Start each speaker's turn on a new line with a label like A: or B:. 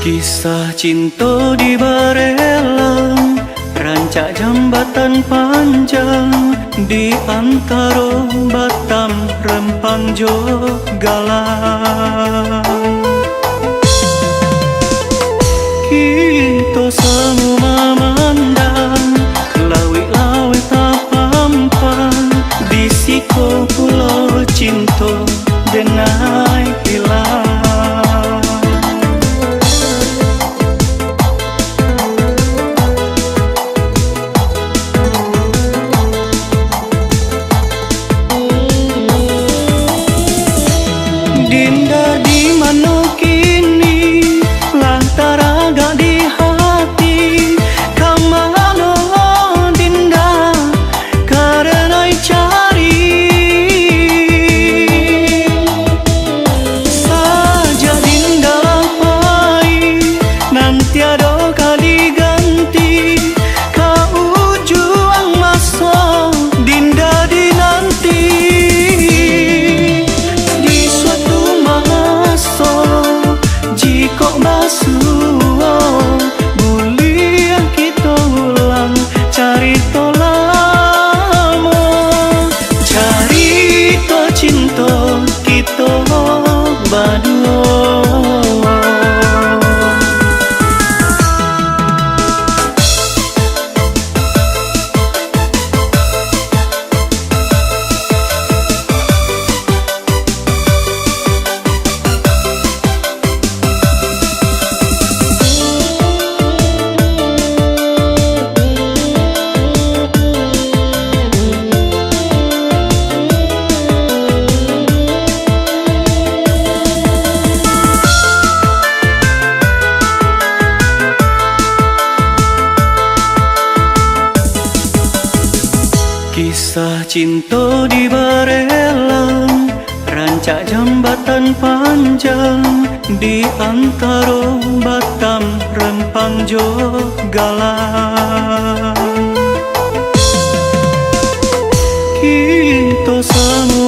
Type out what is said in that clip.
A: Kisah cinta di Barelang, rancak jambatan panjang di antara Batam, Rempang, Jogalang. Kita semua memandang lawi-lawi tak pampang di siko pulau cinta denai hilang. Dinda di mana kini, lantaran gak di hati. Kemana Dinda karena cari. Saja Dinda lapai, nanti ada kali ganti. Kau juang masa Dinda dinanti. Jika basuh boleh kita ulang cerita lama, cerita cinta kita berdua. Kisah cinta di Barelang, rancak jambatan panjang di antara Batam, Rempang, Jogalang. Kita semua